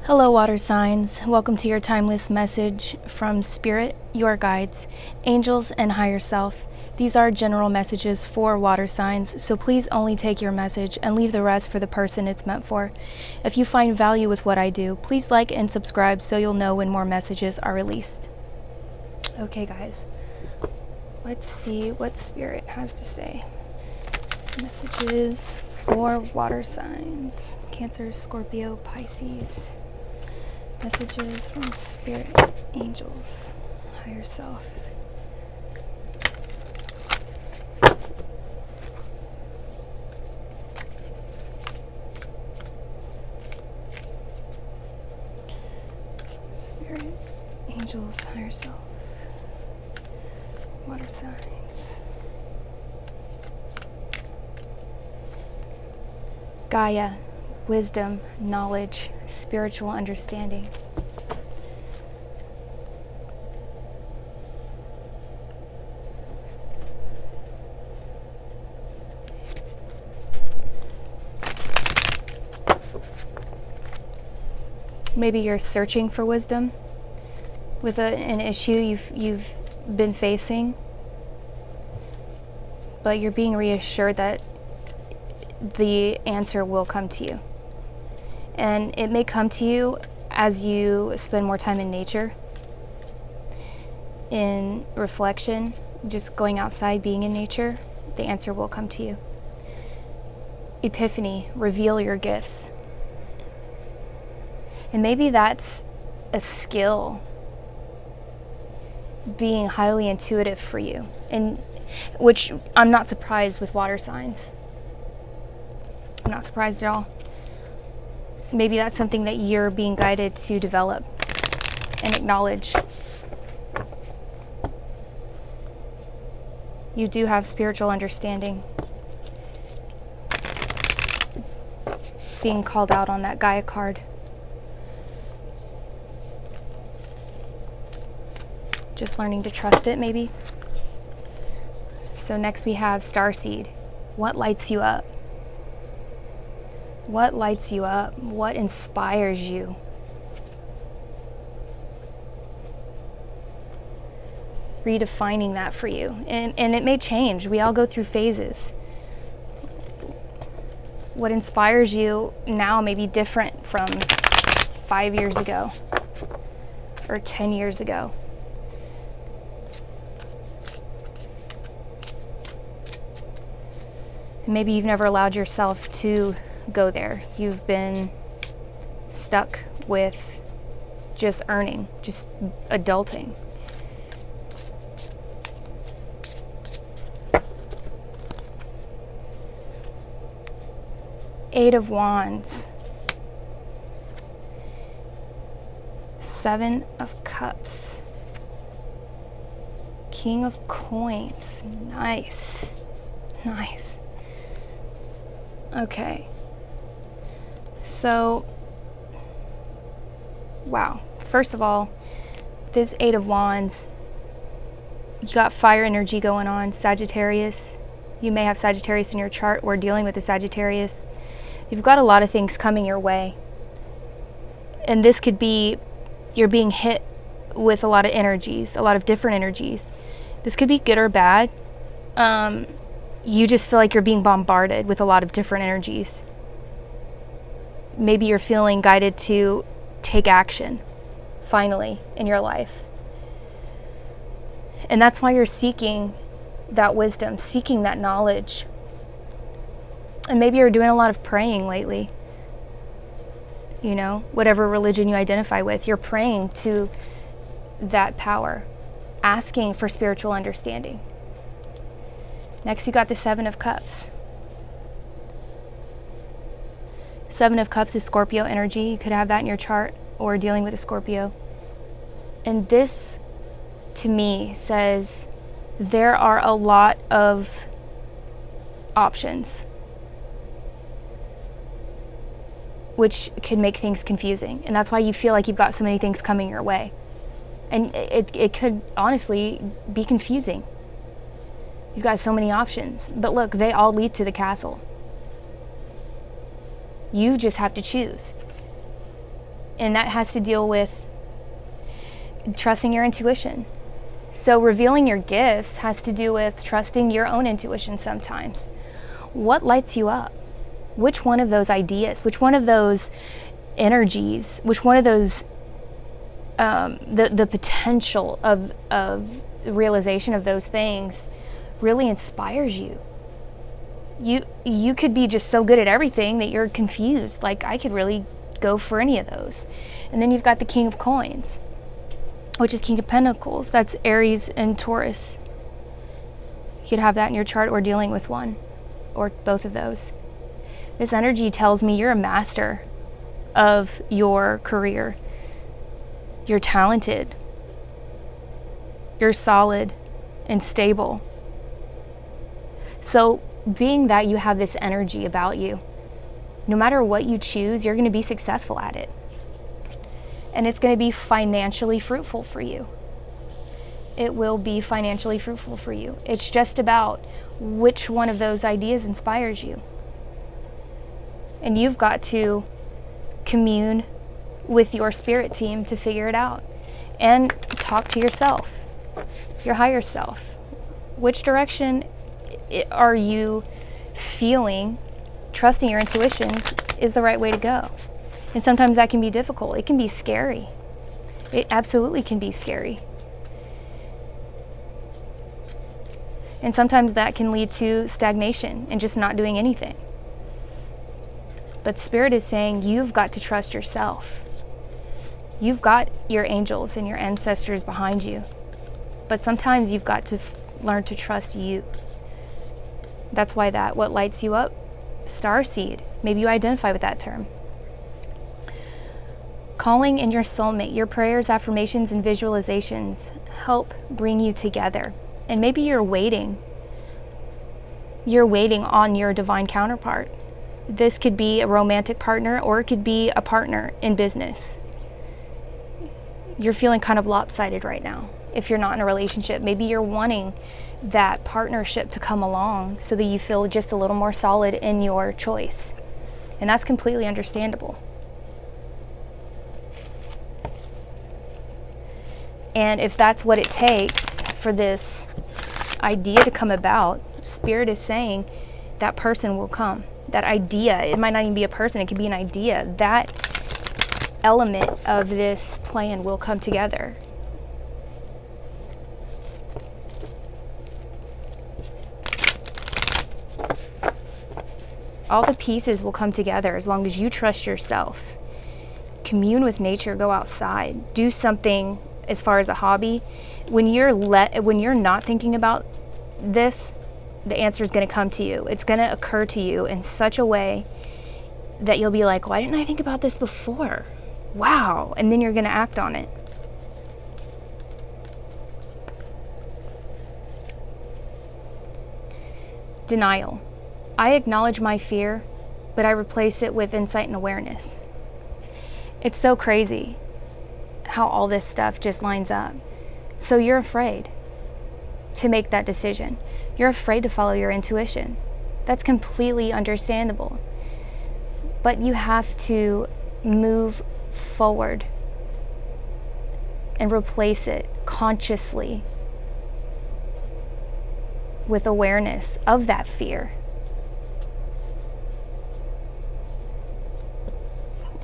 Hello, water signs. Welcome to your timeless message from Spirit, your guides, angels, and higher self. These are general messages for water signs, so please only take your message and leave the rest for the person it's meant for. If you find value with what I do, please like and subscribe so you'll know when more messages are released. Okay, guys. Let's see what Spirit has to say. Messages for water signs. Cancer, Scorpio, Pisces. Messages from Spirit, angels, higher self. Spirit, angels, higher self. Water signs. Gaia, wisdom, knowledge, spiritual understanding. Maybe you're searching for wisdom with an issue you've been facing, but you're being reassured that the answer will come to you. And it may come to you as you spend more time in nature, in reflection, just going outside, being in nature. The answer will come to you. Epiphany, reveal your gifts. And maybe that's a skill, being highly intuitive for you, and which I'm not surprised with water signs. I'm not surprised at all. Maybe that's something that you're being guided to develop and acknowledge. You do have spiritual understanding. Being called out on that Gaia card. Just learning to trust it, maybe. So next we have Starseed. What lights you up? What lights you up? What inspires you? Redefining that for you. And it may change. We all go through phases. What inspires you now may be different from 5 years ago or 10 years ago. Maybe you've never allowed yourself to go there. You've been stuck with just earning, just adulting. Eight of Wands. Seven of Cups. King of Coins. Nice. Nice. Okay. So, wow. First of all, this Eight of Wands, you got fire energy going on, Sagittarius. You may have Sagittarius in your chart or dealing with the Sagittarius. You've got a lot of things coming your way. And this could be, you're being hit with a lot of energies, a lot of different energies. This could be good or bad. You just feel like you're being bombarded with a lot of different energies. Maybe you're feeling guided to take action, finally, in your life. And that's why you're seeking that wisdom, seeking that knowledge. And maybe you're doing a lot of praying lately. You know, whatever religion you identify with, you're praying to that power, asking for spiritual understanding. Next, you got the Seven of Cups. Seven of Cups is Scorpio energy. You could have that in your chart or dealing with a Scorpio. And this, to me, says there are a lot of options, which can make things confusing. And that's why you feel like you've got so many things coming your way. And it could honestly be confusing. You've got so many options. But look, they all lead to the castle. You just have to choose. And that has to deal with trusting your intuition. So revealing your gifts has to do with trusting your own intuition sometimes. What lights you up? Which one of those ideas, which one of those energies, which one of those, the potential of realization of those things really inspires you? You could be just so good at everything that you're confused. Like, I could really go for any of those. And then you've got the King of Coins, which is King of Pentacles. That's Aries and Taurus. You could have that in your chart or dealing with one or both of those. This energy tells me you're a master of your career. You're talented. You're solid and stable. So being that you have this energy about you, no matter what you choose, you're going to be successful at it. And it's going to be financially fruitful for you. It will be financially fruitful for you. It's just about which one of those ideas inspires you. And you've got to commune with your spirit team to figure it out. And talk to yourself, your higher self. Which direction are you feeling, trusting your intuition is the right way to go? And sometimes that can be difficult. It can be scary. It absolutely can be scary. And sometimes that can lead to stagnation and just not doing anything. But Spirit is saying you've got to trust yourself. You've got your angels and your ancestors behind you. But sometimes you've got to learn to trust you. That's why what lights you up? Starseed. Maybe you identify with that term. Calling in your soulmate, your prayers, affirmations, and visualizations help bring you together. And maybe you're waiting. You're waiting on your divine counterpart. This could be a romantic partner, or it could be a partner in business. You're feeling kind of lopsided right now. If you're not in a relationship, maybe you're wanting that partnership to come along so that you feel just a little more solid in your choice. And that's completely understandable. And if that's what it takes for this idea to come about, Spirit is saying that person will come. That idea, it might not even be a person, it could be an idea. That element of this plan will come together. All the pieces will come together as long as you trust yourself. Commune with nature, go outside, do something as far as a hobby. When you're not thinking about this, the answer is going to come to you. It's going to occur to you in such a way that you'll be like, why didn't I think about this before? Wow. And then you're going to act on it. Denial. I acknowledge my fear, but I replace it with insight and awareness. It's so crazy how all this stuff just lines up. So you're afraid to make that decision. You're afraid to follow your intuition. That's completely understandable. But you have to move forward and replace it consciously with awareness of that fear.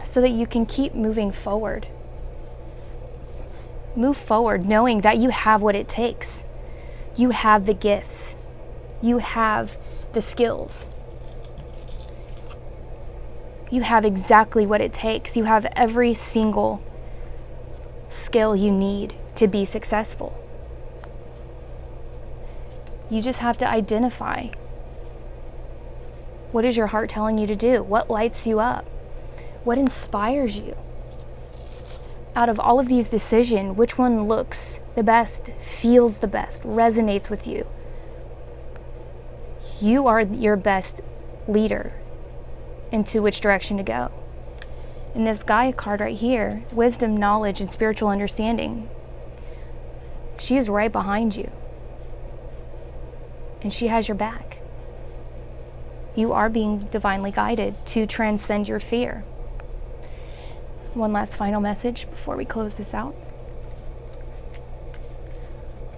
So that you can keep moving forward. Move forward knowing that you have what it takes. You have the gifts. You have the skills. You have exactly what it takes. You have every single skill you need to be successful. You just have to identify. What is your heart telling you to do? What lights you up? What inspires you? Out of all of these decisions, which one looks the best, feels the best, resonates with you? You are your best leader into which direction to go. And this Gaia card right here, wisdom, knowledge, and spiritual understanding, she is right behind you. And she has your back. You are being divinely guided to transcend your fear. One last final message before we close this out.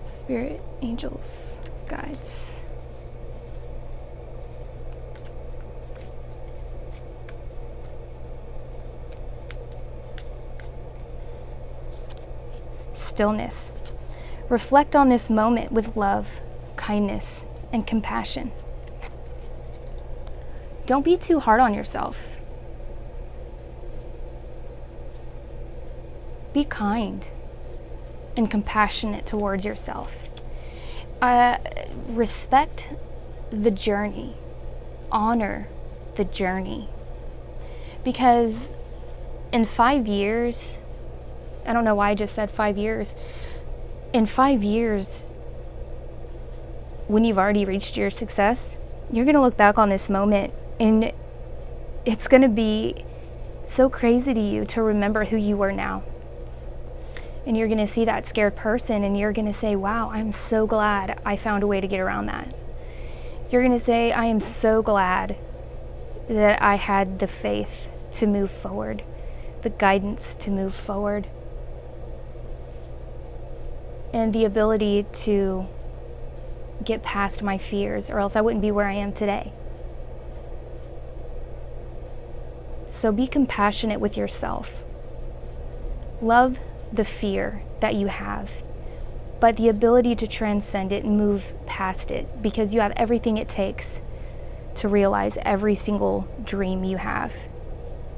Spirit, angels, guides. Stillness. Reflect on this moment with love, kindness, and compassion. Don't be too hard on yourself. Be kind and compassionate towards yourself. Respect the journey. Honor the journey. Because in 5 years, I don't know why I just said 5 years. In 5 years, when you've already reached your success, you're going to look back on this moment and it's going to be so crazy to you to remember who you were now. And you're going to see that scared person and you're going to say, wow, I'm so glad I found a way to get around that. You're going to say, I am so glad that I had the faith to move forward, the guidance to move forward, and the ability to get past my fears, or else I wouldn't be where I am today. So be compassionate with yourself. Love the fear that you have, but the ability to transcend it and move past it, because you have everything it takes to realize every single dream you have.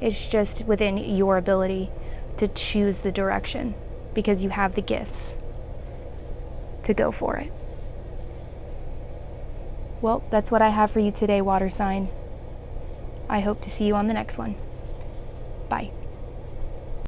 It's just within your ability to choose the direction, because you have the gifts to go for it. Well, that's what I have for you today, water sign. I hope to see you on the next one. Bye.